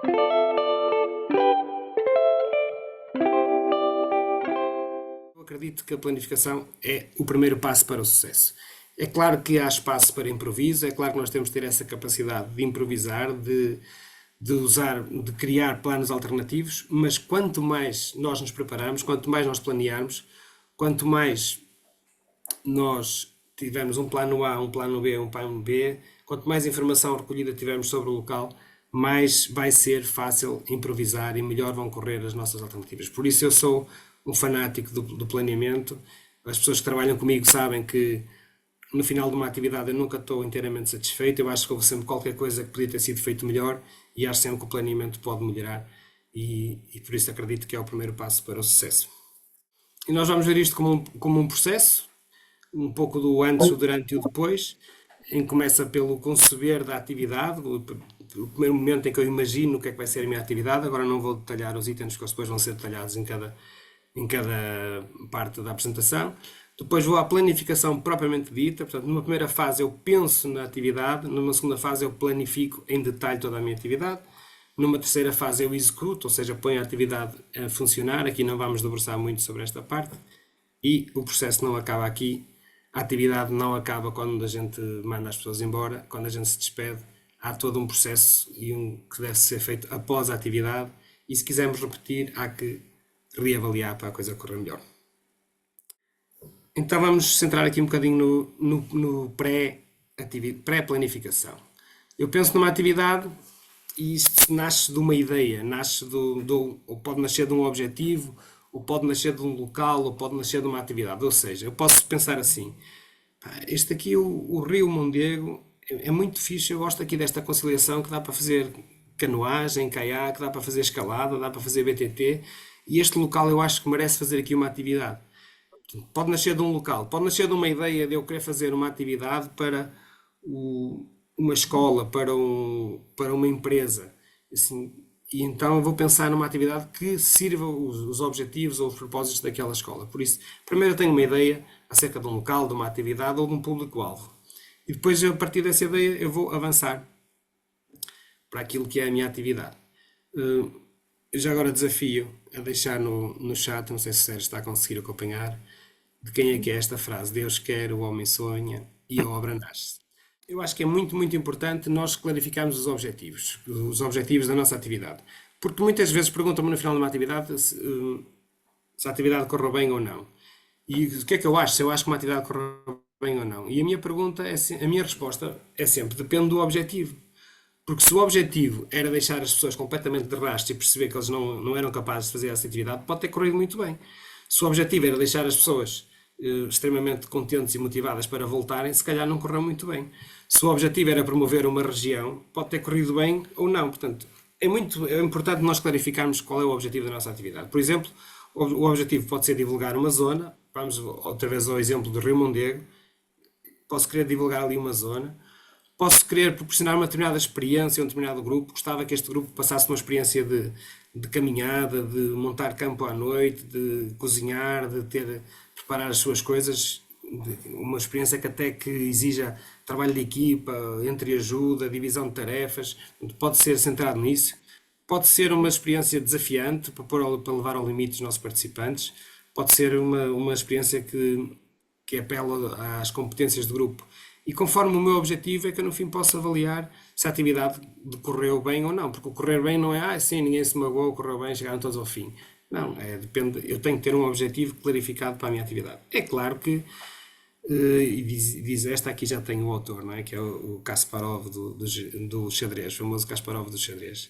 Eu acredito que a planificação é o primeiro passo para o sucesso. É claro que há espaço para improviso, é claro que nós temos de ter essa capacidade de improvisar, de usar, de criar planos alternativos, mas quanto mais nós nos prepararmos, quanto mais nós planearmos, quanto mais nós tivermos um plano A, um plano B, um plano B, quanto mais informação recolhida tivermos sobre o local, mais vai ser fácil improvisar e melhor vão correr as nossas alternativas. Por isso eu sou um fanático do planeamento. As pessoas que trabalham comigo sabem que no final de uma atividade eu nunca estou inteiramente satisfeito. Eu acho que houve sempre qualquer coisa que podia ter sido feito melhor e acho sempre que o planeamento pode melhorar e por isso acredito que é o primeiro passo para o sucesso. E nós vamos ver isto como um processo, um pouco do antes, o durante e o depois, em que começa pelo conceber da atividade, o primeiro momento em que eu imagino o que é que vai ser a minha atividade. Agora não vou detalhar os itens, que depois vão ser detalhados em cada parte da apresentação. Depois vou à planificação propriamente dita, portanto, numa primeira fase eu penso na atividade, numa segunda fase eu planifico em detalhe toda a minha atividade, numa terceira fase eu executo, ou seja, ponho a atividade a funcionar. Aqui não vamos debruçar muito sobre esta parte, e o processo não acaba aqui. A atividade não acaba quando a gente manda as pessoas embora, quando a gente se despede. Há todo um processo que deve ser feito após a atividade, e se quisermos repetir, há que reavaliar para a coisa correr melhor. Então vamos centrar aqui um bocadinho no pré-planificação. Eu penso numa atividade e isto nasce de uma ideia, ou pode nascer de um objetivo, ou pode nascer de um local, ou pode nascer de uma atividade. Ou seja, eu posso pensar assim: este aqui, o Rio Mondego, é muito fixe. Eu gosto aqui desta conciliação que dá para fazer canoagem, caiaque, dá para fazer escalada, dá para fazer BTT, e este local eu acho que merece fazer aqui uma atividade. Pode nascer de um local, pode nascer de uma ideia de eu querer fazer uma atividade para uma escola, para uma empresa. Assim, e então eu vou pensar numa atividade que sirva os objetivos ou os propósitos daquela escola. Por isso, primeiro eu tenho uma ideia acerca de um local, de uma atividade ou de um público-alvo. E depois, a partir dessa ideia, eu vou avançar para aquilo que é a minha atividade. Eu já agora desafio a deixar no chat, não sei se o Sérgio está a conseguir acompanhar, de quem é que é esta frase: Deus quer, o homem sonha e a obra nasce. Eu acho que é muito, muito importante nós clarificarmos os objetivos da nossa atividade. Porque muitas vezes perguntam-me no final de uma atividade se a atividade correu bem ou não. E o que é que eu acho? Se eu acho que uma atividade correu bem ou não. E a minha pergunta, a minha resposta é sempre: depende do objetivo. Porque se o objetivo era deixar as pessoas completamente de rastro e perceber que eles não eram capazes de fazer essa atividade, pode ter corrido muito bem. Se o objetivo era deixar as pessoas extremamente contentes e motivadas para voltarem, se calhar não correu muito bem. Se o objetivo era promover uma região, pode ter corrido bem ou não. Portanto, é importante nós clarificarmos qual é o objetivo da nossa atividade. Por exemplo, o objetivo pode ser divulgar uma zona. Vamos outra vez ao exemplo do Rio Mondego. Posso querer divulgar ali uma zona. Posso querer proporcionar uma determinada experiência a um determinado grupo. Gostava que este grupo passasse uma experiência de caminhada, de montar campo à noite, de cozinhar, preparar as suas coisas. Uma experiência que até que exija trabalho de equipa, entreajuda, divisão de tarefas. Pode ser centrado nisso. Pode ser uma experiência desafiante para levar ao limite os nossos participantes. Pode ser uma experiência que apela às competências do grupo. E conforme o meu objetivo é que eu no fim posso avaliar se a atividade decorreu bem ou não. Porque o correr bem não é sim, ninguém se magoou, correu bem, chegaram todos ao fim. Não, depende, eu tenho que ter um objetivo clarificado para a minha atividade. É claro que, e diz esta aqui já tem o autor, não é? Que é o Kasparov do xadrez, o famoso Kasparov do xadrez.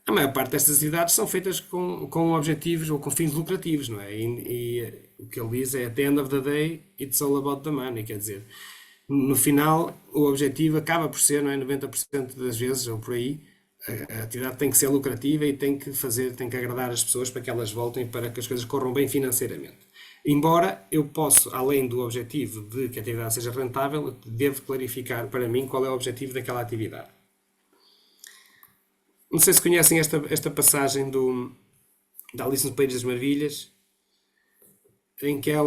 A maior parte destas atividades são feitas com objetivos ou com fins lucrativos, não é? E o que ele diz é: at the end of the day, it's all about the money. Quer dizer, no final, o objetivo acaba por ser, não é? 90% das vezes, ou por aí, a atividade tem que ser lucrativa e tem que agradar as pessoas para que elas voltem, para que as coisas corram bem financeiramente. Embora eu possa, além do objetivo de que a atividade seja rentável, eu devo clarificar para mim qual é o objetivo daquela atividade. Não sei se conhecem esta passagem da Alice no País das Maravilhas, em que a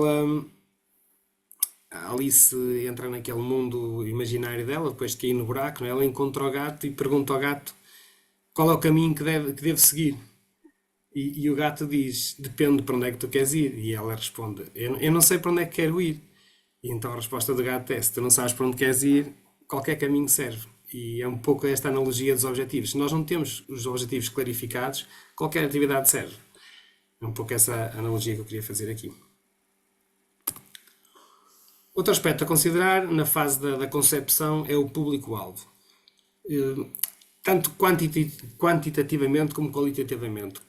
Alice entra naquele mundo imaginário dela, depois de cair no buraco, não é? Ela encontra o gato e pergunta ao gato qual é o caminho que devo seguir? E o gato diz: depende para onde é que tu queres ir. E ela responde: eu não sei para onde é que quero ir. E então a resposta do gato é: se tu não sabes para onde queres ir, qualquer caminho serve. E é um pouco esta analogia dos objetivos. Se nós não temos os objetivos clarificados, qualquer atividade serve. É um pouco essa analogia que eu queria fazer aqui. Outro aspecto a considerar na fase da concepção é o público-alvo. Tanto quantitativamente como qualitativamente.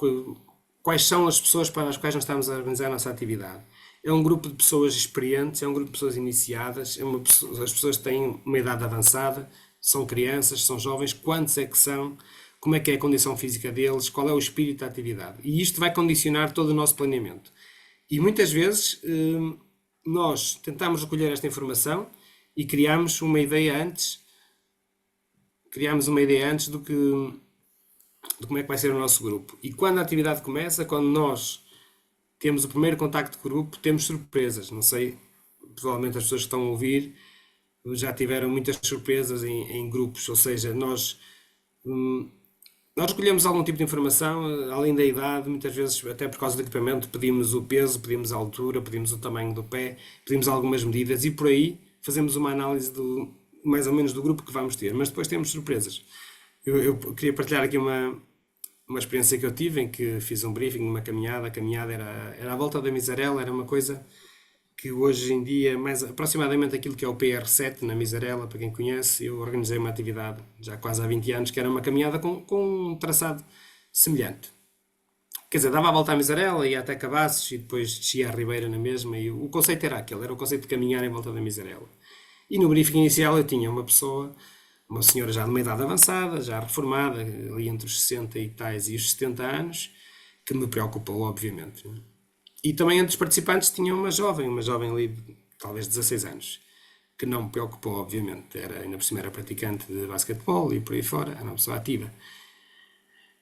Quais são as pessoas para as quais nós estamos a organizar a nossa atividade? É um grupo de pessoas experientes, é um grupo de pessoas iniciadas, as pessoas têm uma idade avançada, são crianças, são jovens, quantos é que são, como é que é a condição física deles, qual é o espírito da atividade. E isto vai condicionar todo o nosso planeamento. E muitas vezes nós tentamos recolher esta informação e criamos uma ideia antes de como é que vai ser o nosso grupo. E quando a atividade começa, quando nós temos o primeiro contacto com o grupo, temos surpresas. Não sei, provavelmente as pessoas que estão a ouvir já tiveram muitas surpresas em grupos, ou seja, nós recolhemos algum tipo de informação, além da idade, muitas vezes, até por causa do equipamento, pedimos o peso, pedimos a altura, pedimos o tamanho do pé, pedimos algumas medidas e por aí fazemos uma análise mais ou menos do grupo que vamos ter, mas depois temos surpresas. Eu queria partilhar aqui uma experiência que eu tive em que fiz um briefing numa caminhada. A caminhada era à volta da Misarela, era uma coisa que hoje em dia, mais aproximadamente aquilo que é o PR7 na Misarela, para quem conhece, eu organizei uma atividade já quase há 20 anos que era uma caminhada com um traçado semelhante. Quer dizer, dava a volta à Misarela, ia até Cavassos e depois descia a Ribeira na mesma, e o conceito era aquele, era o conceito de caminhar em volta da Misarela. E no briefing inicial eu tinha uma pessoa, uma senhora já de uma idade avançada, já reformada, ali entre os 60 e tais e os 70 anos, que me preocupou, obviamente. E também entre os participantes tinha uma jovem ali, talvez 16 anos, que não me preocupou, obviamente. Ainda por cima era praticante de basquetebol e por aí fora, era uma pessoa ativa.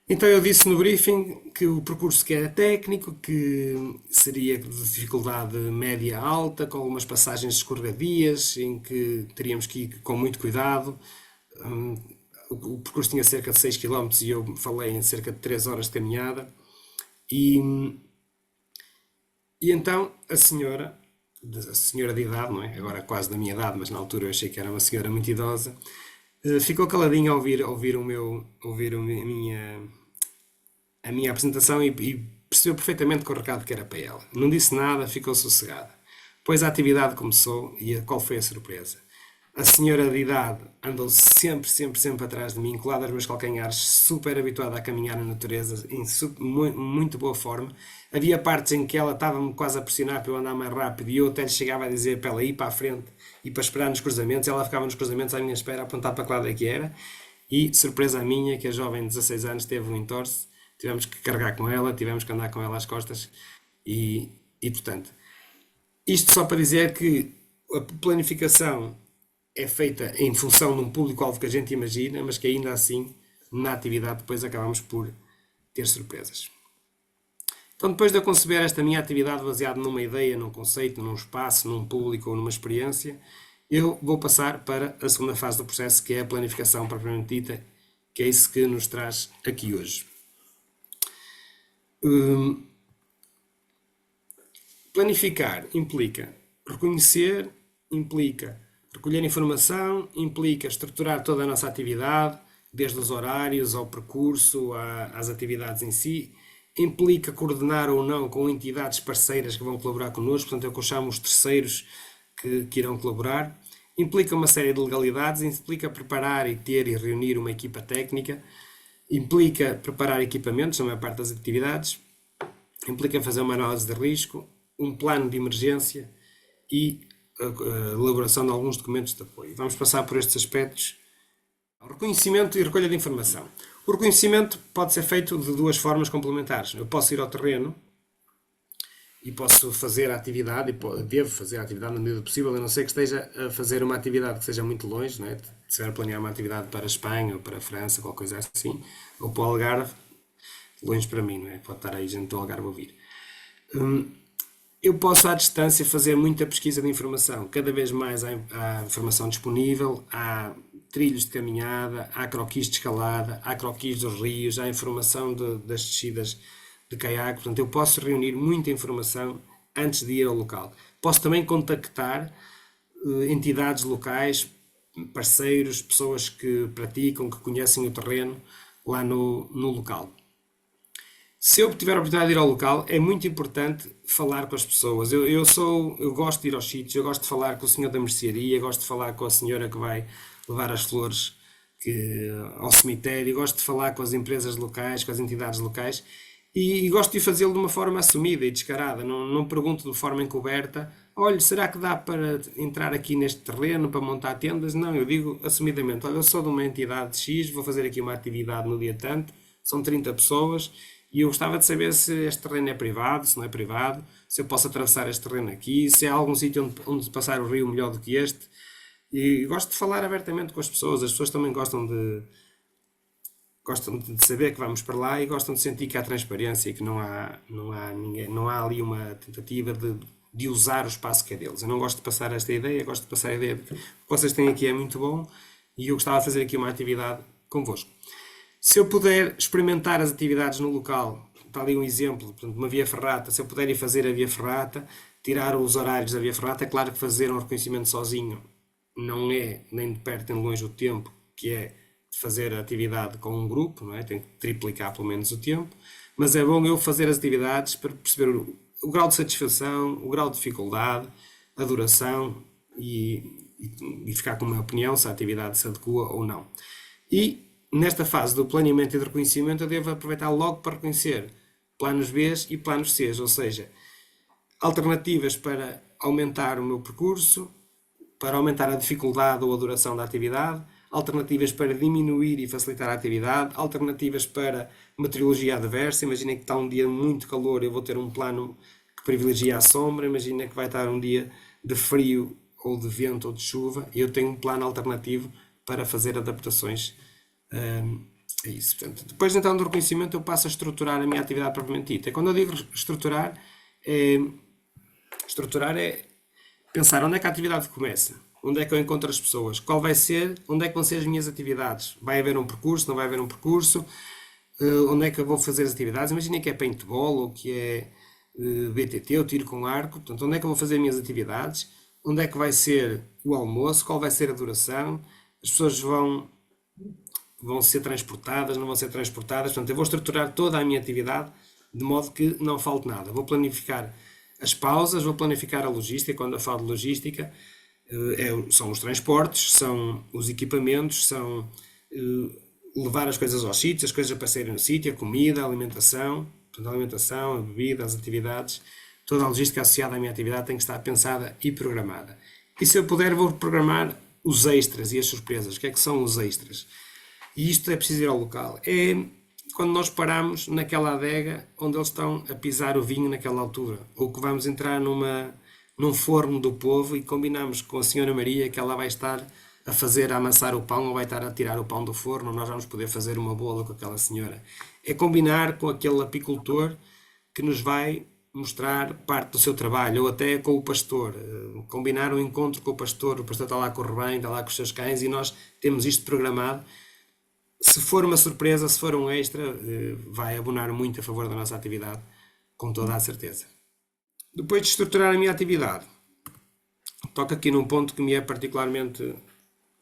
Então eu disse no briefing que o percurso que era técnico, que seria de dificuldade média alta, com algumas passagens escorregadias, em que teríamos que ir com muito cuidado. O percurso tinha cerca de 6 km e eu falei em cerca de 3 horas de caminhada. E então a senhora de idade, não é? Agora quase da minha idade, mas na altura eu achei que era uma senhora muito idosa, ficou caladinha a ouvir a minha apresentação e percebeu perfeitamente que o recado que era para ela. Não disse nada, ficou sossegada. Depois a atividade começou e qual foi a surpresa? A senhora de idade andou sempre atrás de mim, colada aos meus calcanhares, super habituada a caminhar na natureza, em muito boa forma. Havia partes em que ela estava-me quase a pressionar para eu andar mais rápido e eu até lhe chegava a dizer para ela ir para a frente e para esperar nos cruzamentos. Ela ficava nos cruzamentos à minha espera, a apontar para que lado é que era. E, surpresa minha, que a jovem de 16 anos teve um entorse, tivemos que carregar com ela, tivemos que andar com ela às costas portanto, isto só para dizer que a planificação é feita em função de um público-alvo que a gente imagina, mas que ainda assim, na atividade, depois acabamos por ter surpresas. Então, depois de eu conceber esta minha atividade baseada numa ideia, num conceito, num espaço, num público ou numa experiência, eu vou passar para a segunda fase do processo, que é a planificação propriamente dita, que é isso que nos traz aqui hoje. Planificar implica reconhecer, implica recolher informação, implica estruturar toda a nossa atividade, desde os horários ao percurso, às atividades em si, implica coordenar ou não com entidades parceiras que vão colaborar connosco, portanto é o que eu chamo os terceiros que irão colaborar, implica uma série de legalidades, implica preparar e ter e reunir uma equipa técnica, implica preparar equipamentos, na maior parte das atividades, implica fazer uma análise de risco, um plano de emergência e a elaboração de alguns documentos de apoio. Vamos passar por estes aspectos. Reconhecimento e recolha de informação. O reconhecimento pode ser feito de duas formas complementares. Eu posso ir ao terreno e posso fazer a atividade, e devo fazer a atividade na medida do possível, a não ser que esteja a fazer uma atividade que seja muito longe, não é? Se estiver a planear uma atividade para a Espanha ou para a França, qualquer coisa assim, ou para o Algarve, longe para mim, não é? Pode estar aí gente do Algarve a ouvir. Eu posso à distância fazer muita pesquisa de informação. Cada vez mais há informação disponível, há trilhos de caminhada, há croquis de escalada, há croquis dos rios, há informação das descidas de caiaque. Portanto, eu posso reunir muita informação antes de ir ao local. Posso também contactar entidades locais, parceiros, pessoas que praticam, que conhecem o terreno lá no local. Se eu tiver a oportunidade de ir ao local, é muito importante falar com as pessoas. Eu gosto de ir aos sítios, eu gosto de falar com o senhor da mercearia, gosto de falar com a senhora que vai levar as flores ao cemitério, gosto de falar com as empresas locais, com as entidades locais e gosto de fazê-lo de uma forma assumida e descarada. Não pergunto de forma encoberta: olha, será que dá para entrar aqui neste terreno para montar tendas? Não, eu digo assumidamente: olha, eu sou de uma entidade X, vou fazer aqui uma atividade no dia tanto, são 30 pessoas e eu gostava de saber se este terreno é privado, se não é privado, se eu posso atravessar este terreno aqui, se há algum sítio onde passar o rio melhor do que este. E gosto de falar abertamente com as pessoas também gostam de saber que vamos para lá e gostam de sentir que há transparência e que não há ali uma tentativa de usar o espaço que é deles. Eu não gosto de passar esta ideia, gosto de passar a ideia de que o que vocês têm aqui é muito bom e eu gostava de fazer aqui uma atividade convosco. Se eu puder experimentar as atividades no local, está ali um exemplo, portanto, uma via ferrata, se eu puder ir fazer a via ferrata, tirar os horários da via ferrata, é claro que fazer um reconhecimento sozinho não é nem de perto nem de longe o tempo que é de fazer a atividade com um grupo, não é? Tem que triplicar pelo menos o tempo, mas é bom eu fazer as atividades para perceber o grau de satisfação, o grau de dificuldade, a duração e ficar com uma opinião se a atividade se adequa ou não. E nesta fase do planeamento e do reconhecimento eu devo aproveitar logo para reconhecer planos B e planos C, ou seja, alternativas para aumentar o meu percurso, para aumentar a dificuldade ou a duração da atividade, alternativas para diminuir e facilitar a atividade, alternativas para meteorologia adversa. Imaginem que está um dia muito calor, eu vou ter um plano que privilegia a sombra. Imaginem que vai estar um dia de frio ou de vento ou de chuva e eu tenho um plano alternativo para fazer adaptações a isso. Portanto, depois então do reconhecimento eu passo a estruturar a minha atividade propriamente dita. E quando eu digo estruturar é pensar onde é que a atividade começa, onde é que eu encontro as pessoas, onde é que vão ser as minhas atividades, vai haver um percurso, não vai haver um percurso, onde é que eu vou fazer as atividades. Imaginem que é paintball ou que é BTT, ou tiro com arco, portanto, onde é que eu vou fazer as minhas atividades, onde é que vai ser o almoço, qual vai ser a duração, as pessoas vão ser transportadas, não vão ser transportadas. Portanto, eu vou estruturar toda a minha atividade de modo que não falte nada. Vou planificar as pausas, vou planificar a logística. Quando eu falo de logística, são os transportes, são os equipamentos, são levar as coisas aos sítios, as coisas a passarem no sítio, a comida, a alimentação, portanto, a alimentação, a bebida, as atividades, toda a logística associada à minha atividade tem que estar pensada e programada. E se eu puder, vou programar os extras e as surpresas. O que é que são os extras? E isto é preciso ir ao local. É quando nós paramos naquela adega onde eles estão a pisar o vinho naquela altura, ou que vamos entrar num forno do povo e combinamos com a senhora Maria que ela vai estar a amassar o pão ou vai estar a tirar o pão do forno, ou nós vamos poder fazer uma bola com aquela senhora. É combinar com aquele apicultor que nos vai mostrar parte do seu trabalho, ou até com o pastor, combinar um encontro com o pastor está lá com o rebanho, está lá com os seus cães e nós temos isto programado. Se for uma surpresa, se for um extra, vai abonar muito a favor da nossa atividade, com toda a certeza. Depois de estruturar a minha atividade, toco aqui num ponto que me é particularmente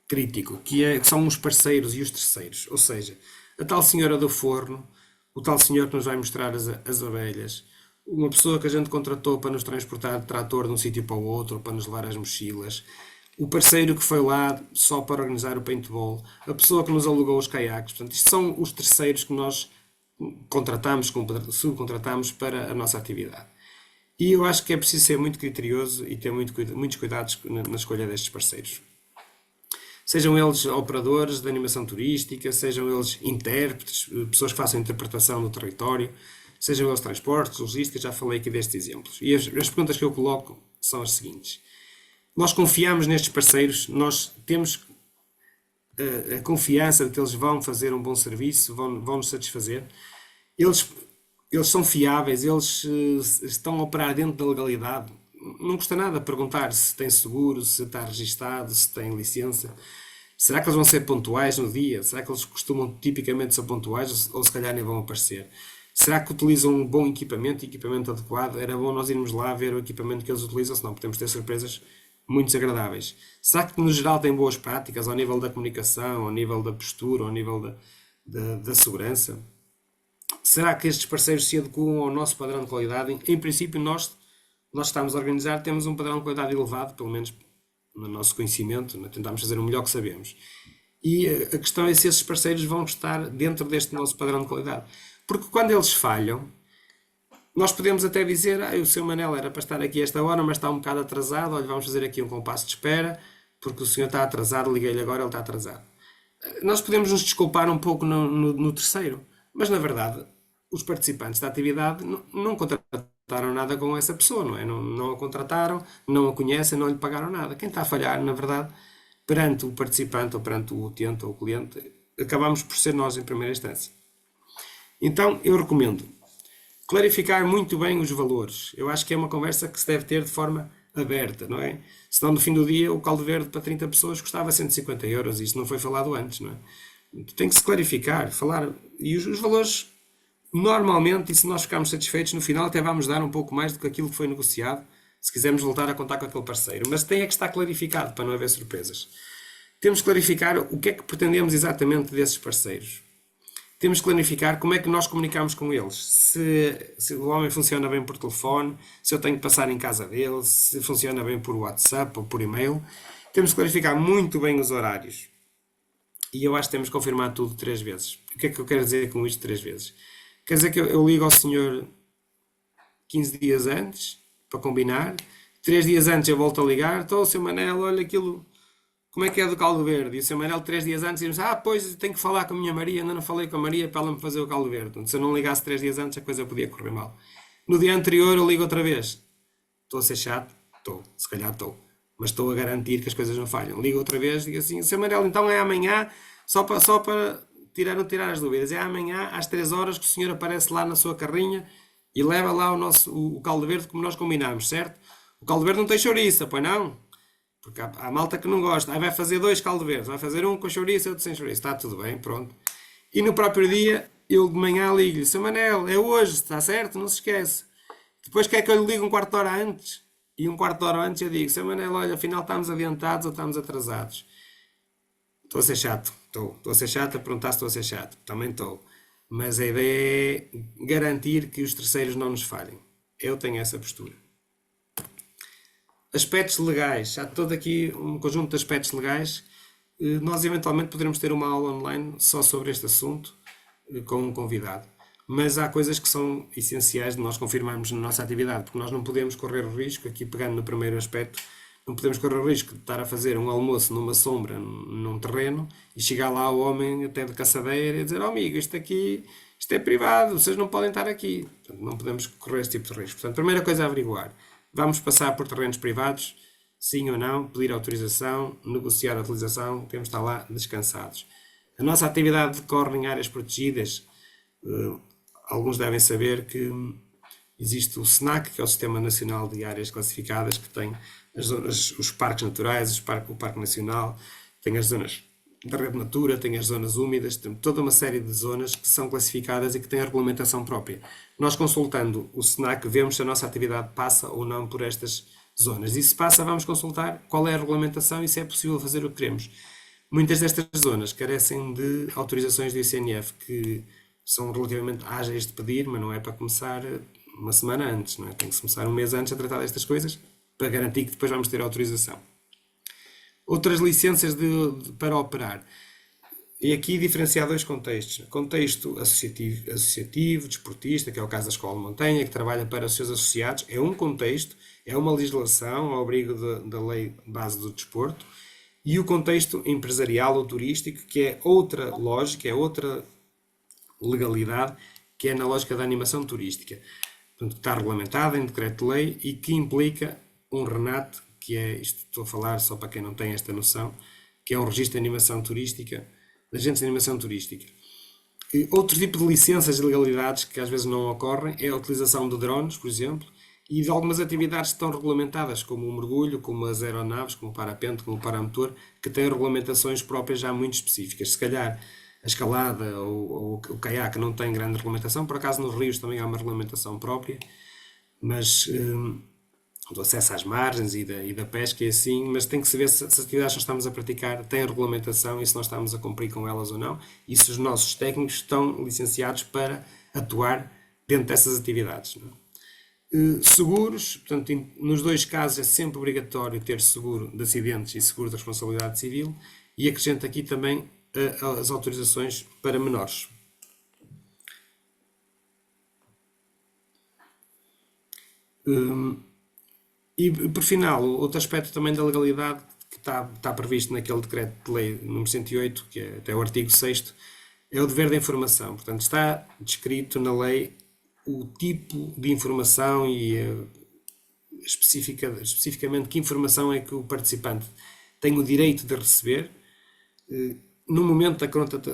crítico, que são os parceiros e os terceiros. Ou seja, a tal senhora do forno, o tal senhor que nos vai mostrar as abelhas, uma pessoa que a gente contratou para nos transportar de trator de um sítio para o outro, para nos levar as mochilas, o parceiro que foi lá só para organizar o paintball, a pessoa que nos alugou os caiaques. Portanto, isto são os terceiros que nós contratamos, subcontratamos para a nossa atividade. E eu acho que é preciso ser muito criterioso e ter muitos cuidados na escolha destes parceiros. Sejam eles operadores de animação turística, sejam eles intérpretes, pessoas que façam interpretação do território, sejam eles transportes, logística, já falei aqui destes exemplos. E as perguntas que eu coloco são as seguintes. Nós confiamos nestes parceiros, nós temos a confiança de que eles vão fazer um bom serviço, vão nos satisfazer. Eles são fiáveis, eles estão a operar dentro da legalidade. Não custa nada perguntar se tem seguro, se está registado, se tem licença. Será que eles vão ser pontuais no dia? Será que eles costumam tipicamente ser pontuais ou se calhar nem vão aparecer? Será que utilizam um bom equipamento adequado? Era bom nós irmos lá ver o equipamento que eles utilizam, senão podemos ter surpresas muito desagradáveis. Será que no geral têm boas práticas ao nível da comunicação, ao nível da postura, ao nível da segurança? Será que estes parceiros se adequam ao nosso padrão de qualidade? Em princípio, nós estamos a organizar, temos um padrão de qualidade elevado, pelo menos no nosso conhecimento, né? Tentamos fazer o melhor que sabemos. E a questão é se esses parceiros vão estar dentro deste nosso padrão de qualidade. Porque quando eles falham, nós podemos até dizer, o seu Manel era para estar aqui esta hora, mas está um bocado atrasado, olha, vamos fazer aqui um compasso de espera, porque o senhor está atrasado, liguei-lhe agora, ele está atrasado. Nós podemos nos desculpar um pouco no terceiro, mas na verdade os participantes da atividade não contrataram nada com essa pessoa, não é? Não a contrataram, não a conhecem, não lhe pagaram nada. Quem está a falhar, na verdade, perante o participante ou perante o utente ou o cliente, acabamos por ser nós em primeira instância. Então eu recomendo clarificar muito bem os valores. Eu acho que é uma conversa que se deve ter de forma aberta, não é? Senão no fim do dia o caldo verde para 30 pessoas custava 150 euros e isso não foi falado antes, não é? Tem que se clarificar, falar. E os valores, normalmente, e se nós ficarmos satisfeitos, no final até vamos dar um pouco mais do que aquilo que foi negociado, se quisermos voltar a contar com aquele parceiro. Mas tem é que estar clarificado para não haver surpresas. Temos que clarificar o que é que pretendemos exatamente desses parceiros. Temos que clarificar como é que nós comunicamos com eles. Se o homem funciona bem por telefone, se eu tenho que passar em casa dele, se funciona bem por WhatsApp ou por e-mail. Temos que clarificar muito bem os horários. E eu acho que temos que confirmar tudo 3 vezes. O que é que eu quero dizer com isto 3 vezes? Quer dizer que eu ligo ao senhor 15 dias antes, para combinar. 3 dias antes eu volto a ligar. Então, Sr. Manel, olha aquilo... Como é que é do caldo verde? E o Sr. Manel 3 dias antes diz: pois tenho que falar com a minha Maria, ainda não falei com a Maria para ela me fazer o caldo verde. Então, se eu não ligasse 3 dias antes, a coisa podia correr mal. No dia anterior eu ligo outra vez. Estou a ser chato? Estou, se calhar estou. Mas estou a garantir que as coisas não falham. Ligo outra vez e digo assim: Sr. Manel, então é amanhã, só para tirar as dúvidas, é amanhã às 3 horas que o senhor aparece lá na sua carrinha e leva lá o caldo verde como nós combinámos, certo? O caldo verde não tem chouriça, pois não? Porque há malta que não gosta. Aí vai fazer 2 caldo verdes. Vai fazer um com chouriço e outro sem chouriço. Está tudo bem, pronto. E no próprio dia, eu de manhã ligo-lhe: Sr. Manel, é hoje, está certo? Não se esquece. Depois quer que eu lhe ligue um quarto de hora antes. E um quarto de hora antes eu digo: Sr. Manel, olha, afinal estamos adiantados ou estamos atrasados. Estou a ser chato. Estou a ser chato a perguntar se estou a ser chato. Também estou. Mas a ideia é garantir que os terceiros não nos falhem. Eu tenho essa postura. Aspectos legais, há todo aqui um conjunto de aspectos legais. Nós eventualmente poderemos ter uma aula online só sobre este assunto, com um convidado. Mas há coisas que são essenciais de nós confirmarmos na nossa atividade, porque nós não podemos correr o risco, aqui pegando no primeiro aspecto, não podemos correr o risco de estar a fazer um almoço numa sombra, num terreno, e chegar lá o homem até de caçadeira e dizer: amigo, isto aqui, isto é privado, vocês não podem estar aqui. Portanto, não podemos correr esse tipo de risco. Portanto, a primeira coisa a averiguar: vamos passar por terrenos privados? Sim ou não? Pedir autorização, negociar a utilização, temos de estar lá descansados. A nossa atividade decorre em áreas protegidas. Alguns devem saber que existe o SNAC, que é o Sistema Nacional de Áreas Classificadas, que tem os parques naturais, o Parque Nacional, tem as zonas da Rede Natura, tem as zonas úmidas, tem toda uma série de zonas que são classificadas e que têm a regulamentação própria. Nós, consultando o SNAC, vemos se a nossa atividade passa ou não por estas zonas. E se passa, vamos consultar qual é a regulamentação e se é possível fazer o que queremos. Muitas destas zonas carecem de autorizações do ICNF, que são relativamente ágeis de pedir, mas não é para começar uma semana antes, não é? Tem que se começar um mês antes a tratar destas coisas, para garantir que depois vamos ter autorização. Outras licenças para operar. E aqui diferenciar 2 contextos. Contexto associativo, desportista, que é o caso da Escola de Montanha, que trabalha para os seus associados. É um contexto, é uma legislação ao abrigo da lei base do desporto. E o contexto empresarial ou turístico, que é outra lógica, é outra legalidade, que é na lógica da animação turística. Portanto, está regulamentada em decreto-lei e que implica um RENAT, que é, isto estou a falar só para quem não tem esta noção, que é um registro de animação turística, de agentes de animação turística. E outro tipo de licenças e legalidades que às vezes não ocorrem é a utilização de drones, por exemplo, e de algumas atividades que estão regulamentadas, como o mergulho, como as aeronaves, como o parapente, como o paramotor, que têm regulamentações próprias já muito específicas. Se calhar a escalada ou o caiaque não tem grande regulamentação, por acaso nos rios também há uma regulamentação própria, mas do acesso às margens e da pesca e assim, mas tem que se ver se as atividades que nós estamos a praticar têm regulamentação e se nós estamos a cumprir com elas ou não, e se os nossos técnicos estão licenciados para atuar dentro dessas atividades. Não é? Seguros, portanto, nos dois casos é sempre obrigatório ter seguro de acidentes e seguro de responsabilidade civil, e acrescento aqui também as autorizações para menores. E por final, outro aspecto também da legalidade que está previsto naquele decreto de lei número 108, que é até o artigo 6º, é o dever da informação. Portanto, está descrito na lei o tipo de informação e especificamente que informação é que o participante tem o direito de receber no momento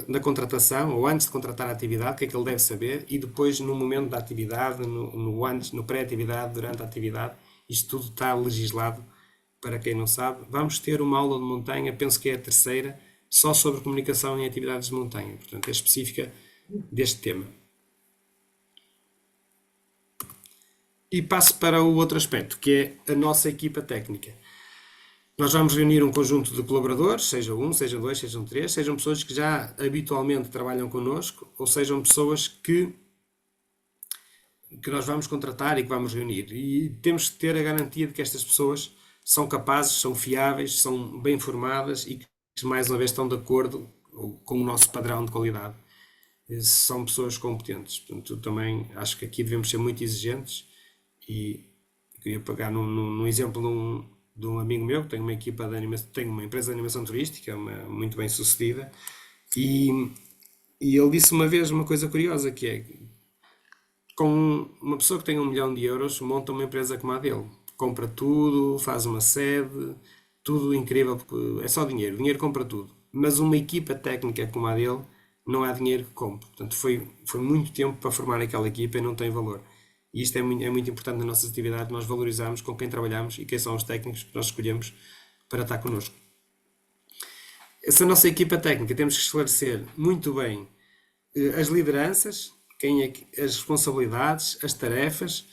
da contratação ou antes de contratar a atividade, o que é que ele deve saber, e depois no momento da atividade, no pré-atividade, durante a atividade. Isto tudo está legislado, para quem não sabe. Vamos ter uma aula de montanha, penso que é a terceira, só sobre comunicação em atividades de montanha. Portanto, é específica deste tema. E passo para o outro aspecto, que é a nossa equipa técnica. Nós vamos reunir um conjunto de colaboradores, seja um, sejam dois, sejam três, sejam pessoas que já habitualmente trabalham connosco, ou sejam pessoas que nós vamos contratar e que vamos reunir. E temos que ter a garantia de que estas pessoas são capazes, são fiáveis, são bem formadas e que, mais uma vez, estão de acordo com o nosso padrão de qualidade. São pessoas competentes. Portanto, também acho que aqui devemos ser muito exigentes e queria pegar num exemplo de um amigo meu que tem uma equipa de animação, tem uma empresa de animação turística muito bem sucedida, e ele disse uma vez uma coisa curiosa, que é: com uma pessoa que tem 1 milhão de euros, monta uma empresa como a dele. Compra tudo, faz uma sede, tudo incrível, porque é só dinheiro. Dinheiro compra tudo. Mas uma equipa técnica como a dele, não há dinheiro que compre. Portanto, foi muito tempo para formar aquela equipa e não tem valor. E isto é muito importante nas nossas atividades, nós valorizarmos com quem trabalhamos e quem são os técnicos que nós escolhemos para estar connosco. Essa nossa equipa técnica, temos que esclarecer muito bem as lideranças, as responsabilidades, as tarefas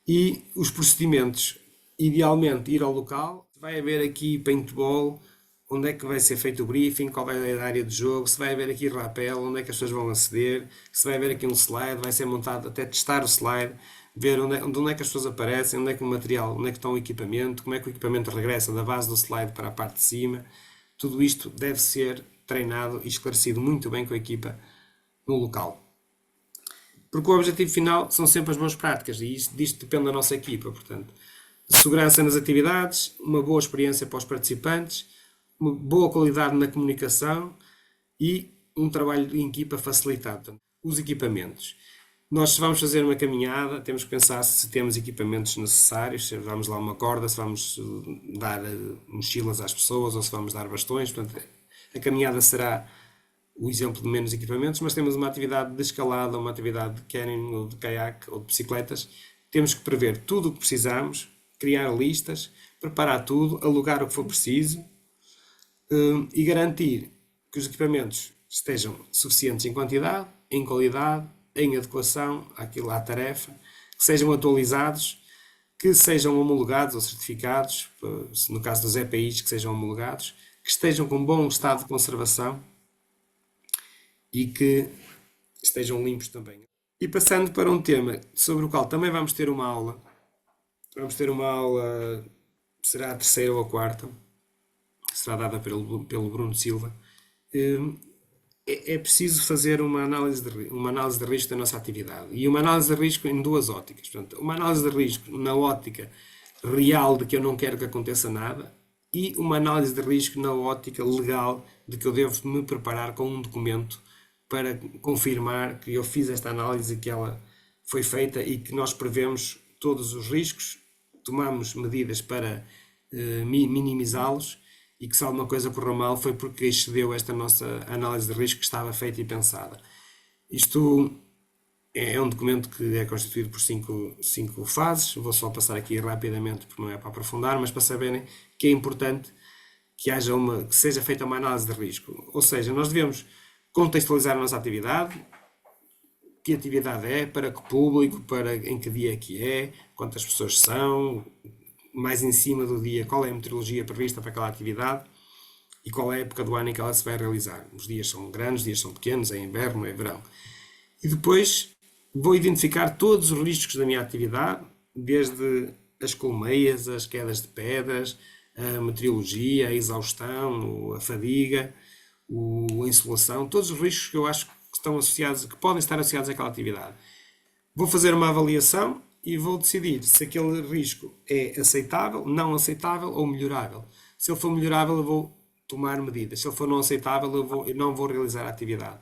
e os procedimentos. Idealmente, ir ao local. Vai haver aqui paintball, onde é que vai ser feito o briefing, qual vai ser a área de jogo, se vai haver aqui rapel, onde é que as pessoas vão aceder, se vai haver aqui um slide, vai ser montado até testar o slide, ver onde é que as pessoas aparecem, onde é que o material, onde é que está o equipamento, como é que o equipamento regressa da base do slide para a parte de cima. Tudo isto deve ser treinado e esclarecido muito bem com a equipa no local. Porque o objetivo final são sempre as boas práticas, e disto depende da nossa equipa. Portanto, segurança nas atividades, uma boa experiência para os participantes, uma boa qualidade na comunicação e um trabalho em equipa facilitado. Os equipamentos. Nós, se vamos fazer uma caminhada, temos que pensar se temos equipamentos necessários, se vamos lá uma corda, se vamos dar mochilas às pessoas ou se vamos dar bastões. Portanto, a caminhada será o exemplo de menos equipamentos, mas temos uma atividade de escalada, uma atividade de canyoning ou de caiaque ou de bicicletas. Temos que prever tudo o que precisamos, criar listas, preparar tudo, alugar o que for preciso e garantir que os equipamentos estejam suficientes em quantidade, em qualidade, em adequação à tarefa, que sejam atualizados, que sejam homologados ou certificados, no caso dos EPIs, que sejam homologados, que estejam com bom estado de conservação e que estejam limpos também. E passando para um tema sobre o qual também vamos ter uma aula, será a terceira ou a quarta, será dada pelo Bruno Silva. É preciso fazer uma análise de risco da nossa atividade, e uma análise de risco em duas óticas. Portanto, uma análise de risco na ótica real de que eu não quero que aconteça nada, e uma análise de risco na ótica legal de que eu devo me preparar com um documento para confirmar que eu fiz esta análise, que ela foi feita e que nós prevemos todos os riscos, tomamos medidas para minimizá-los, e que se alguma coisa correu mal foi porque excedeu esta nossa análise de risco que estava feita e pensada. Isto É um documento que é constituído por cinco fases. Vou só passar aqui rapidamente, porque não é para aprofundar, mas para saberem que é importante que seja feita uma análise de risco. Ou seja, nós devemos contextualizar a nossa atividade, que atividade é, para que público, em que dia é que é, quantas pessoas são, mais em cima do dia, qual é a meteorologia prevista para aquela atividade e qual é a época do ano em que ela se vai realizar. Os dias são grandes, os dias são pequenos, é inverno, é verão. E depois vou identificar todos os riscos da minha atividade, desde as colmeias, as quedas de pedras, a meteorologia, a exaustão, a fadiga, a insolação, todos os riscos que eu acho que estão associados, que podem estar associados àquela atividade. Vou fazer uma avaliação e vou decidir se aquele risco é aceitável, não aceitável ou melhorável. Se ele for melhorável, eu vou tomar medidas. Se ele for não aceitável, eu não vou realizar a atividade.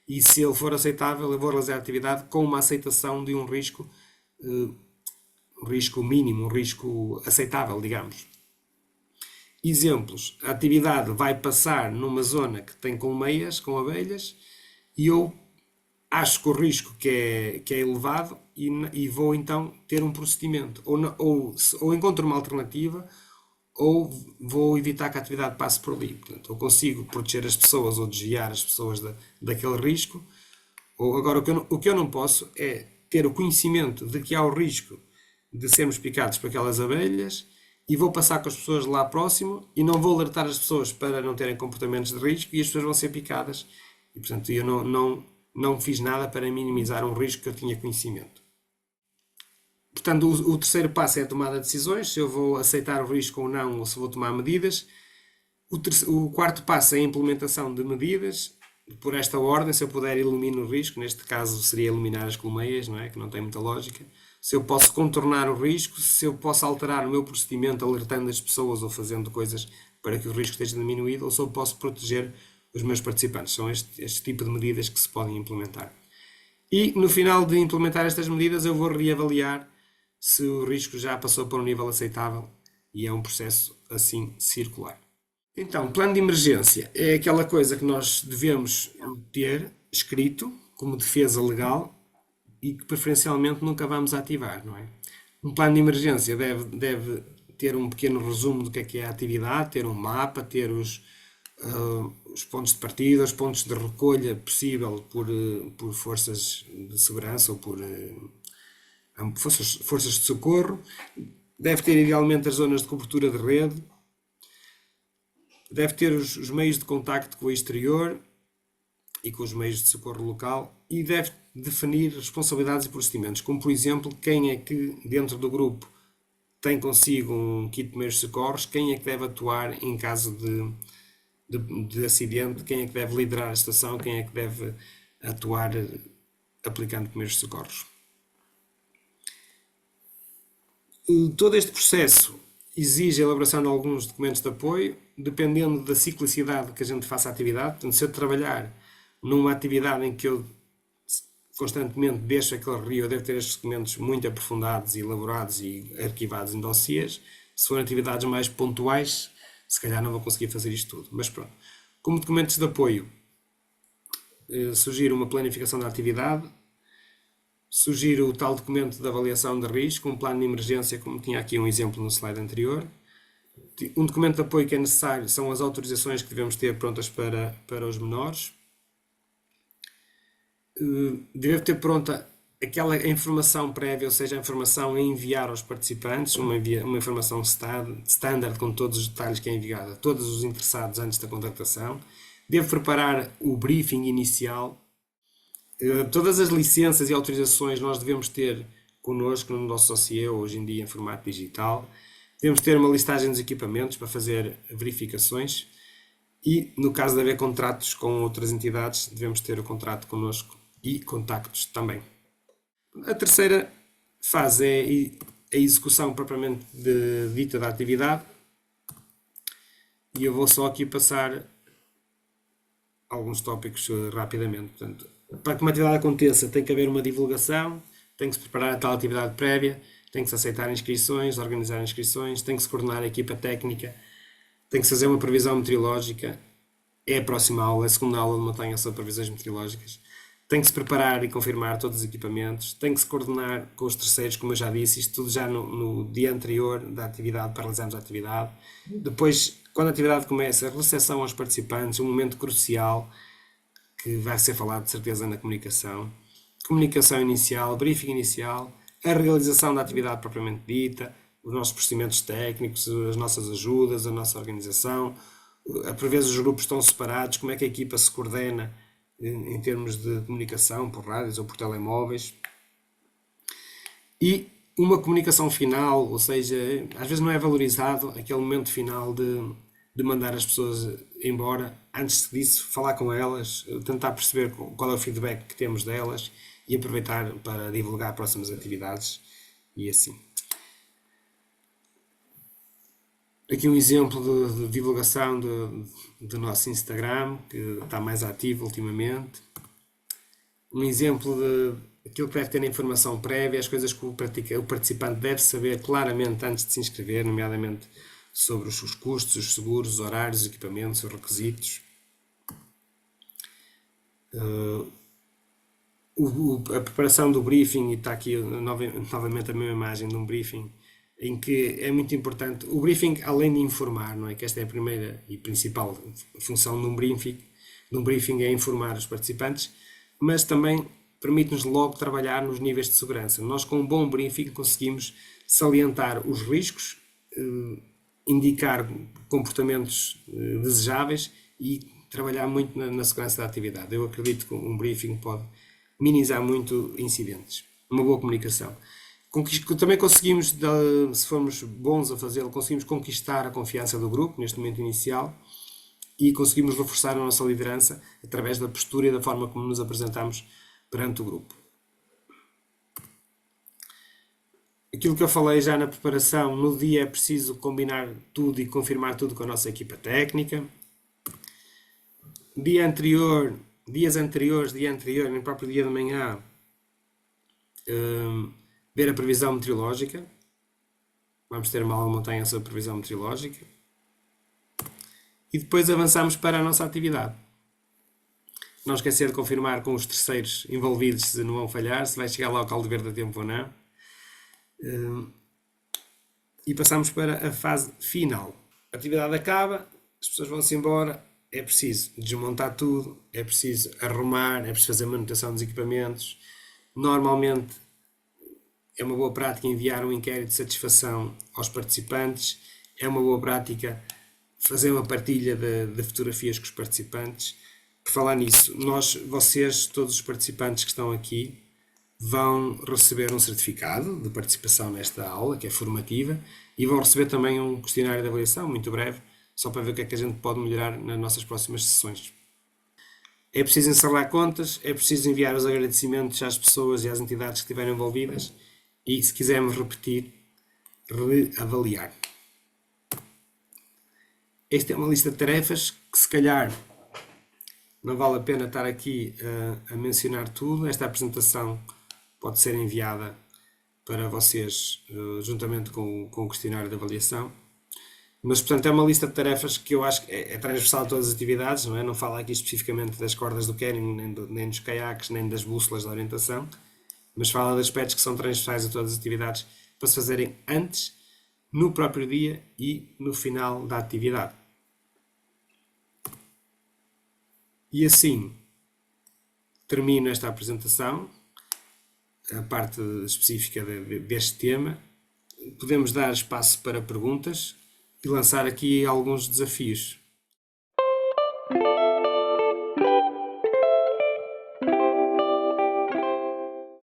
E se ele for aceitável, eu vou realizar a atividade com uma aceitação de um risco mínimo, um risco aceitável, digamos. Exemplos: a atividade vai passar numa zona que tem colmeias, com abelhas, e eu acho que o risco que é elevado e vou então ter um procedimento. Ou encontro uma alternativa, ou vou evitar que a atividade passe por ali. Portanto, eu consigo proteger as pessoas ou desviar as pessoas daquele risco. Ou agora, o que eu não posso é ter o conhecimento de que há o risco de sermos picados por aquelas abelhas e vou passar com as pessoas lá próximo e não vou alertar as pessoas para não terem comportamentos de risco e as pessoas vão ser picadas. E, portanto, eu não fiz nada para minimizar um risco que eu tinha conhecimento. Portanto, o terceiro passo é a tomada de decisões, se eu vou aceitar o risco ou não, ou se vou tomar medidas. O quarto passo é a implementação de medidas. Por esta ordem, se eu puder, elimino o risco. Neste caso, seria eliminar as colmeias, não é? Que não tem muita lógica. Se eu posso contornar o risco, se eu posso alterar o meu procedimento alertando as pessoas ou fazendo coisas para que o risco esteja diminuído, ou se eu posso proteger os meus participantes. São este tipo de medidas que se podem implementar. E no final de implementar estas medidas, eu vou reavaliar se o risco já passou para um nível aceitável e é um processo assim circular. Então, plano de emergência é aquela coisa que nós devemos ter escrito como defesa legal e que preferencialmente nunca vamos ativar, não é? Um plano de emergência deve ter um pequeno resumo do que é a atividade, ter um mapa, ter os pontos de partida, os pontos de recolha possível por forças de segurança ou por forças de socorro. Deve ter idealmente as zonas de cobertura de rede. Deve ter os meios de contacto com o exterior e com os meios de socorro local e deve definir responsabilidades e procedimentos, como por exemplo, quem é que dentro do grupo tem consigo um kit de primeiros socorros, quem é que deve atuar em caso de acidente, quem é que deve liderar a estação, quem é que deve atuar aplicando primeiros socorros. Todo este processo exige a elaboração de alguns documentos de apoio, dependendo da ciclicidade que a gente faça a atividade. Portanto, se eu trabalhar numa atividade em que eu constantemente deixo aquele rio, eu devo ter estes documentos muito aprofundados e elaborados e arquivados em dossiês. Se forem atividades mais pontuais, se calhar não vou conseguir fazer isto tudo. Mas pronto. Como documentos de apoio, sugiro uma planificação da atividade, sugiro o tal documento de avaliação de risco, um plano de emergência, como tinha aqui um exemplo no slide anterior. Um documento de apoio que é necessário são as autorizações que devemos ter prontas para os menores. Devo ter pronta aquela informação prévia, ou seja, a informação a enviar aos participantes, uma informação standard com todos os detalhes que é enviada a todos os interessados antes da contratação. Devo preparar o briefing inicial. Todas as licenças e autorizações nós devemos ter connosco no nosso dossiê, hoje em dia em formato digital. Devemos ter uma listagem dos equipamentos para fazer verificações e, no caso de haver contratos com outras entidades, devemos ter o contrato connosco e contactos também. A terceira fase é a execução propriamente dita da atividade e eu vou só aqui passar alguns tópicos rapidamente. Portanto, para que uma atividade aconteça tem que haver uma divulgação, tem que se preparar a tal atividade prévia, tem que se aceitar inscrições, organizar inscrições, tem que se coordenar a equipa técnica, tem que se fazer uma previsão meteorológica, é a próxima aula, a segunda aula de montanha sobre previsões meteorológicas, Tem que se preparar e confirmar todos os equipamentos, tem que se coordenar com os terceiros, como eu já disse, isto tudo já no dia anterior da atividade, para realizarmos a atividade. Depois, quando a atividade começa, a recepção aos participantes, um momento crucial, que vai ser falado de certeza na comunicação. Comunicação inicial, briefing inicial, a realização da atividade propriamente dita, os nossos procedimentos técnicos, as nossas ajudas, a nossa organização. Por vezes os grupos estão separados, como é que a equipa se coordena em termos de comunicação, por rádios ou por telemóveis. E uma comunicação final, ou seja, às vezes não é valorizado aquele momento final de mandar as pessoas embora. Antes disso, falar com elas, tentar perceber qual é o feedback que temos delas e aproveitar para divulgar próximas atividades e assim. Aqui um exemplo de divulgação do nosso Instagram, que está mais ativo ultimamente. Um exemplo de aquilo que deve ter na informação prévia, as coisas que o participante deve saber claramente antes de se inscrever, nomeadamente sobre os custos, os seguros, os horários, os equipamentos, os requisitos. A preparação do briefing, e está aqui novamente a mesma imagem de um briefing, em que é muito importante. O briefing, além de informar, não é? Que esta é a primeira e principal função de um briefing é informar os participantes, mas também permite-nos logo trabalhar nos níveis de segurança. Nós, com um bom briefing, conseguimos salientar os riscos, indicar comportamentos desejáveis e trabalhar muito na segurança da atividade. Eu acredito que um briefing pode minimizar muito incidentes. Uma boa comunicação. Também conseguimos, se formos bons a fazê-lo, conseguimos conquistar a confiança do grupo neste momento inicial e conseguimos reforçar a nossa liderança através da postura e da forma como nos apresentamos perante o grupo. Aquilo que eu falei já na preparação, no dia é preciso combinar tudo e confirmar tudo com a nossa equipa técnica. Dia anterior, no próprio dia de manhã, ver a previsão meteorológica. Vamos ter uma aula de montanha sobre a previsão meteorológica. E depois avançamos para a nossa atividade. Não esquecer de confirmar com os terceiros envolvidos se não vão falhar, se vai chegar lá ao caldo verde a tempo ou não. E passamos para a fase final. A atividade acaba, as pessoas vão-se embora, é preciso desmontar tudo, é preciso arrumar, é preciso fazer manutenção dos equipamentos. Normalmente é uma boa prática enviar um inquérito de satisfação aos participantes, é uma boa prática fazer uma partilha de fotografias com os participantes. Por falar nisso, vocês, todos os participantes que estão aqui, vão receber um certificado de participação nesta aula, que é formativa, e vão receber também um questionário de avaliação, muito breve, só para ver o que é que a gente pode melhorar nas nossas próximas sessões. É preciso encerrar contas, é preciso enviar os agradecimentos às pessoas e às entidades que estiverem envolvidas e, se quisermos repetir, reavaliar. Esta é uma lista de tarefas que, se calhar, não vale a pena estar aqui a mencionar tudo. Esta apresentação pode ser enviada para vocês juntamente com o questionário de avaliação. Mas, portanto, é uma lista de tarefas que eu acho que é transversal a todas as atividades, não é? Não falo aqui especificamente das cordas do canning, nem dos caiaques, nem das bússolas de orientação, mas fala de aspectos que são transversais a todas as atividades para se fazerem antes, no próprio dia e no final da atividade. E assim termino esta apresentação, a parte específica deste tema. Podemos dar espaço para perguntas e lançar aqui alguns desafios.